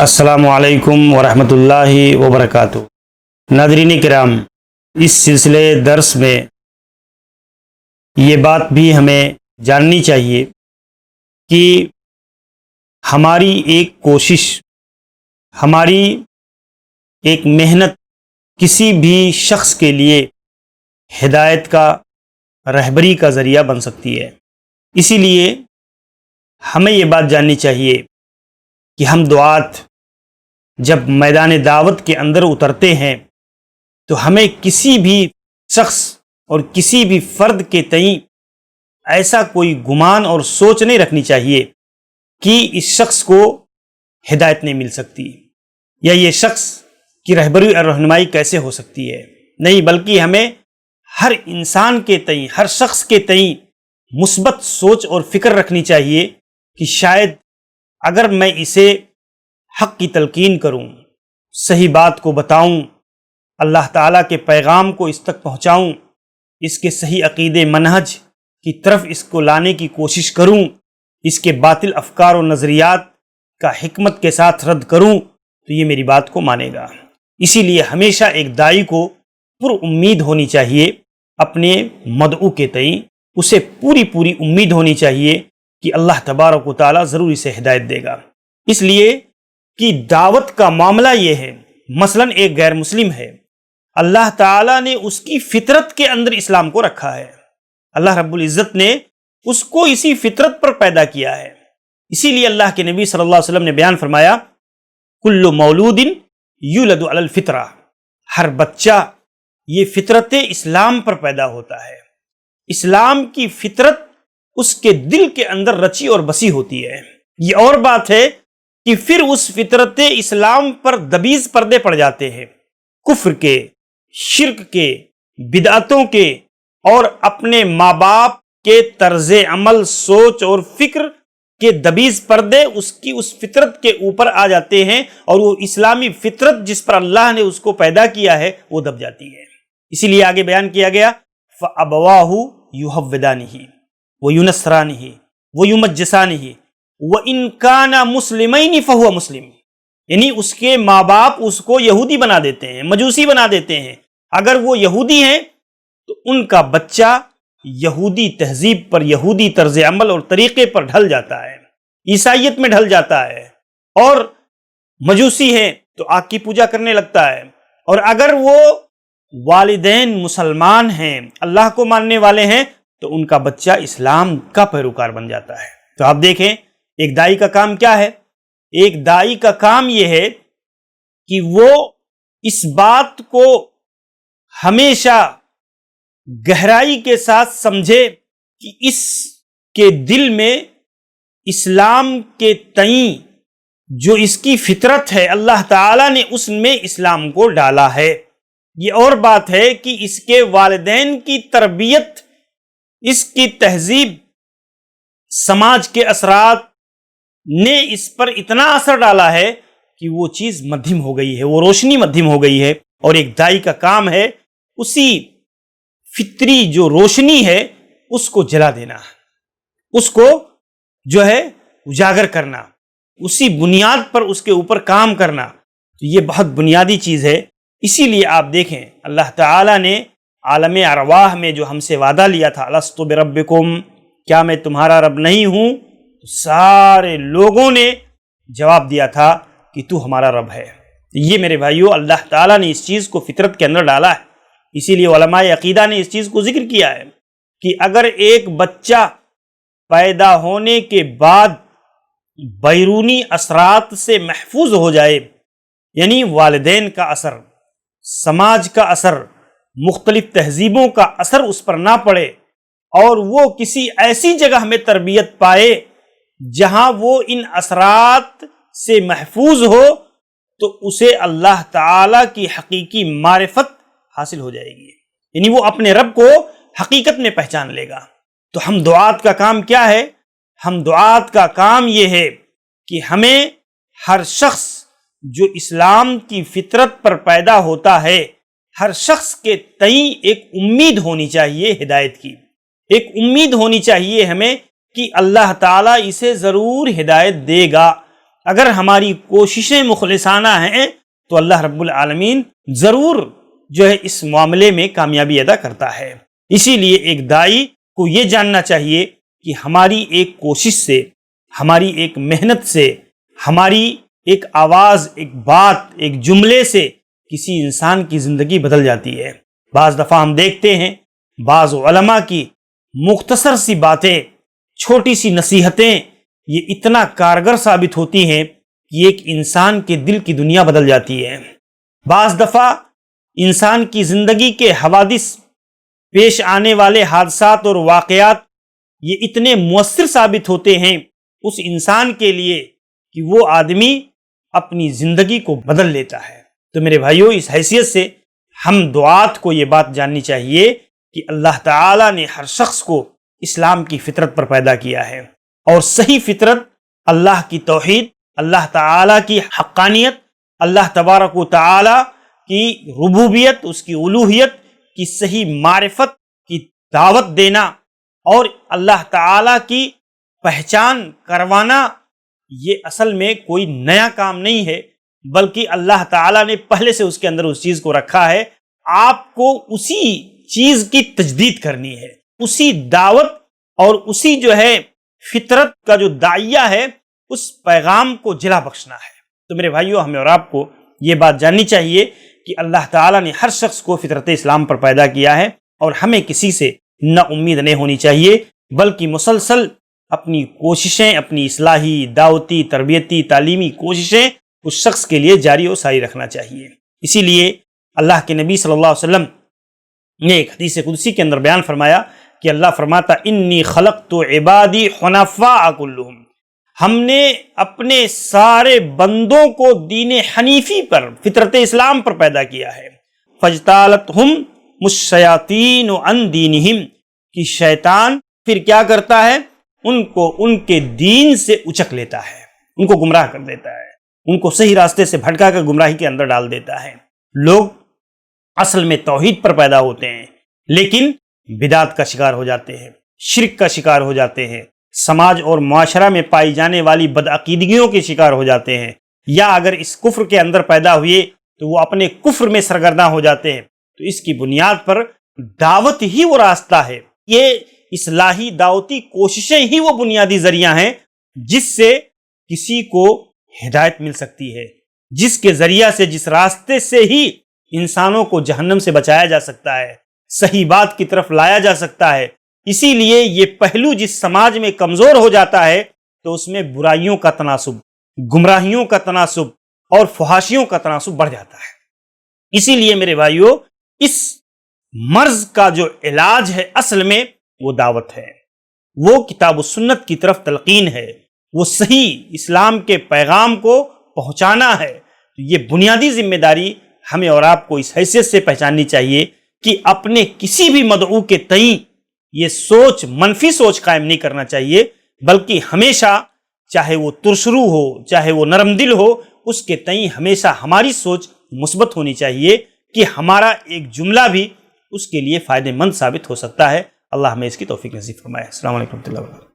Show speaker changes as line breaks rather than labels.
السلام علیکم ورحمۃ اللہ وبرکاتہ۔ ناظرین کرام، اس سلسلے درس میں یہ بات بھی ہمیں جاننی چاہیے کہ ہماری ایک کوشش، ہماری ایک محنت کسی بھی شخص کے لیے ہدایت کا، رہبری کا ذریعہ بن سکتی ہے۔ اسی لیے ہمیں یہ بات جاننی چاہیے کہ ہم دعات جب میدان دعوت کے اندر اترتے ہیں تو ہمیں کسی بھی شخص اور کسی بھی فرد کے تئیں ایسا کوئی گمان اور سوچ نہیں رکھنی چاہیے کہ اس شخص کو ہدایت نہیں مل سکتی یا یہ شخص کی رہبری اور رہنمائی کیسے ہو سکتی ہے۔ نہیں، بلکہ ہمیں ہر انسان کے تئیں، ہر شخص کے تئیں مثبت سوچ اور فکر رکھنی چاہیے کہ شاید اگر میں اسے حق کی تلقین کروں، صحیح بات کو بتاؤں، اللہ تعالیٰ کے پیغام کو اس تک پہنچاؤں، اس کے صحیح عقیدے منہج کی طرف اس کو لانے کی کوشش کروں، اس کے باطل افکار و نظریات کا حکمت کے ساتھ رد کروں تو یہ میری بات کو مانے گا۔ اسی لیے ہمیشہ ایک داعی کو پر امید ہونی چاہیے اپنے مدعو کے تئیں، اسے پوری امید ہونی چاہیے کہ اللہ تبارک و تعالیٰ ضرور اسے ہدایت دے گا۔ اس لیے کہ دعوت کا معاملہ یہ ہے، مثلا ایک غیر مسلم ہے، اللہ تعالیٰ نے اس کی فطرت کے اندر اسلام کو رکھا ہے، اللہ رب العزت نے اس کو اسی فطرت پر پیدا کیا ہے۔ اسی لیے اللہ کے نبی صلی اللہ علیہ وسلم نے بیان فرمایا، کل مولود یولد علی الفطرہ، ہر بچہ یہ فطرت اسلام پر پیدا ہوتا ہے، اسلام کی فطرت اس کے دل کے اندر رچی اور بسی ہوتی ہے۔ یہ اور بات ہے کہ پھر اس فطرت اسلام پر دبیز پردے پڑ جاتے ہیں، کفر کے، شرک کے، بدعتوں کے اور اپنے ماں باپ کے طرز عمل، سوچ اور فکر کے دبیز پردے اس فطرت کے اوپر آ جاتے ہیں، اور وہ اسلامی فطرت جس پر اللہ نے اس کو پیدا کیا ہے وہ دب جاتی ہے۔ اسی لیے آگے بیان کیا گیا، فَأَبَوَاهُ يُحَوِّدَانِهِ وَيُنَصِّرَانِهِ وَيُمَجِّسَانِهِ وَإِن كَانَ مُسْلِمَيْنِ فَهُوَ مسلم، یعنی اس کے ماں باپ اس کو یہودی بنا دیتے ہیں، مجوسی بنا دیتے ہیں، اگر وہ یہودی ہیں تو ان کا بچہ یہودی تہذیب پر، یہودی طرز عمل اور طریقے پر ڈھل جاتا ہے، عیسائیت میں ڈھل جاتا ہے، اور مجوسی ہیں تو آگ کی پوجا کرنے لگتا ہے، اور اگر وہ والدین مسلمان ہیں، اللہ کو ماننے والے ہیں، تو ان کا بچہ اسلام کا پیروکار بن جاتا ہے۔ تو آپ دیکھیں ایک داعی کا کام کیا ہے؟ ایک داعی کا کام یہ ہے کہ وہ اس بات کو ہمیشہ گہرائی کے ساتھ سمجھے کہ اس کے دل میں اسلام کے تئیں جو اس کی فطرت ہے، اللہ تعالیٰ نے اس میں اسلام کو ڈالا ہے۔ یہ اور بات ہے کہ اس کے والدین کی تربیت، اس کی تہذیب، سماج کے اثرات نے اس پر اتنا اثر ڈالا ہے کہ وہ چیز مدھم ہو گئی ہے، وہ روشنی مدھم ہو گئی ہے، اور ایک داعی کا کام ہے اسی فطری جو روشنی ہے اس کو جلا دینا، اس کو جو ہے اجاگر کرنا، اسی بنیاد پر اس کے اوپر کام کرنا۔ تو یہ بہت بنیادی چیز ہے۔ اسی لیے آپ دیکھیں اللہ تعالیٰ نے عالم ارواح میں جو ہم سے وعدہ لیا تھا، الست بربکم، کیا میں تمہارا رب نہیں ہوں؟ تو سارے لوگوں نے جواب دیا تھا کہ تو ہمارا رب ہے۔ یہ میرے بھائیو، اللہ تعالیٰ نے اس چیز کو فطرت کے اندر ڈالا ہے۔ اسی لیے علماء عقیدہ نے اس چیز کو ذکر کیا ہے کہ اگر ایک بچہ پیدا ہونے کے بعد بیرونی اثرات سے محفوظ ہو جائے، یعنی والدین کا اثر، سماج کا اثر، مختلف تہذیبوں کا اثر اس پر نہ پڑے، اور وہ کسی ایسی جگہ میں تربیت پائے جہاں وہ ان اثرات سے محفوظ ہو، تو اسے اللہ تعالیٰ کی حقیقی معرفت حاصل ہو جائے گی، یعنی وہ اپنے رب کو حقیقت میں پہچان لے گا۔ تو ہم دعات کا کام کیا ہے؟ ہم دعات کا کام یہ ہے کہ ہمیں ہر شخص جو اسلام کی فطرت پر پیدا ہوتا ہے، ہر شخص کے تئیں ایک امید ہونی چاہیے ہدایت کی، ایک امید ہونی چاہیے ہمیں کہ اللہ تعالیٰ اسے ضرور ہدایت دے گا۔ اگر ہماری کوششیں مخلصانہ ہیں تو اللہ رب العالمین ضرور جو ہے اس معاملے میں کامیابی عطا کرتا ہے۔ اسی لیے ایک داعی کو یہ جاننا چاہیے کہ ہماری ایک کوشش سے، ہماری ایک محنت سے، ہماری ایک آواز، ایک بات، ایک جملے سے کسی انسان کی زندگی بدل جاتی ہے۔ بعض دفعہ ہم دیکھتے ہیں بعض علماء کی مختصر سی باتیں، چھوٹی سی نصیحتیں یہ اتنا کارگر ثابت ہوتی ہیں کہ ایک انسان کے دل کی دنیا بدل جاتی ہے۔ بعض دفعہ انسان کی زندگی کے حوادث، پیش آنے والے حادثات اور واقعات یہ اتنے مؤثر ثابت ہوتے ہیں اس انسان کے لیے کہ وہ آدمی اپنی زندگی کو بدل لیتا ہے۔ تو میرے بھائیوں، اس حیثیت سے ہم دعات کو یہ بات جاننی چاہیے کہ اللہ تعالیٰ نے ہر شخص کو اسلام کی فطرت پر پیدا کیا ہے، اور صحیح فطرت اللہ کی توحید، اللہ تعالیٰ کی حقانیت، اللہ تبارک و تعالیٰ کی ربوبیت، اس کی الوہیت کی صحیح معرفت کی دعوت دینا اور اللہ تعالیٰ کی پہچان کروانا، یہ اصل میں کوئی نیا کام نہیں ہے، بلکہ اللہ تعالیٰ نے پہلے سے اس کے اندر اس چیز کو رکھا ہے۔ آپ کو اسی چیز کی تجدید کرنی ہے، اسی دعوت اور اسی جو ہے فطرت کا جو داعیہ ہے اس پیغام کو جلا بخشنا ہے۔ تو میرے بھائیوں، ہمیں اور آپ کو یہ بات جاننی چاہیے کہ اللہ تعالیٰ نے ہر شخص کو فطرت اسلام پر پیدا کیا ہے، اور ہمیں کسی سے نا امید نہیں ہونی چاہیے، بلکہ مسلسل اپنی کوششیں، اپنی اصلاحی، دعوتی، تربیتی، تعلیمی کوششیں اس شخص کے لیے جاری و ساری رکھنا چاہیے۔ اسی لیے اللہ کے نبی صلی اللہ علیہ وسلم نے ایک حدیث قدسی کے اندر بیان فرمایا کہ اللہ فرماتا انی خلقت عبادی حنفاء کلہم، ہم نے اپنے سارے بندوں کو دین حنیفی پر، فطرت اسلام پر پیدا کیا ہے۔ فاجتالتہم الشیاطین عن دینہم، کہ شیطان پھر کیا کرتا ہے؟ ان کو ان کے دین سے اچک لیتا ہے، ان کو گمراہ کر دیتا ہے، ان کو صحیح راستے سے بھٹکا کر گمراہی کے اندر ڈال دیتا ہے۔ لوگ اصل میں توحید پر پیدا ہوتے ہیں لیکن بدعت کا شکار ہو جاتے ہیں، شرک کا شکار ہو جاتے ہیں، سماج اور معاشرہ میں پائی جانے والی بدعقیدگیوں کے شکار ہو جاتے ہیں، یا اگر اس کفر کے اندر پیدا ہوئے تو وہ اپنے کفر میں سرگرداں ہو جاتے ہیں۔ تو اس کی بنیاد پر دعوت ہی وہ راستہ ہے، یہ اصلاحی دعوتی کوششیں ہی وہ بنیادی ذریعہ ہیں جس سے کسی کو ہدایت مل سکتی ہے، جس کے ذریعہ سے، جس راستے سے ہی انسانوں کو جہنم سے بچایا جا سکتا ہے، صحیح بات کی طرف لایا جا سکتا ہے۔ اسی لیے یہ پہلو جس سماج میں کمزور ہو جاتا ہے تو اس میں برائیوں کا تناسب، گمراہیوں کا تناسب اور فحاشیوں کا تناسب بڑھ جاتا ہے۔ اسی لیے میرے بھائیوں، اس مرض کا جو علاج ہے اصل میں وہ دعوت ہے، وہ کتاب و سنت کی طرف تلقین ہے، وہ صحیح اسلام کے پیغام کو پہنچانا ہے۔ یہ بنیادی ذمہ داری ہمیں اور آپ کو اس حیثیت سے پہچاننی چاہیے کہ اپنے کسی بھی مدعو کے تئیں یہ سوچ، منفی سوچ قائم نہیں کرنا چاہیے، بلکہ ہمیشہ، چاہے وہ ترشرو ہو، چاہے وہ نرم دل ہو، اس کے تئیں ہمیشہ ہماری سوچ مثبت ہونی چاہیے کہ ہمارا ایک جملہ بھی اس کے لیے فائدہ مند ثابت ہو سکتا ہے۔ اللہ ہمیں اس کی توفیق نصیب فرمائے۔ السلام علیکم ورحمۃ اللہ وبرکاتہ۔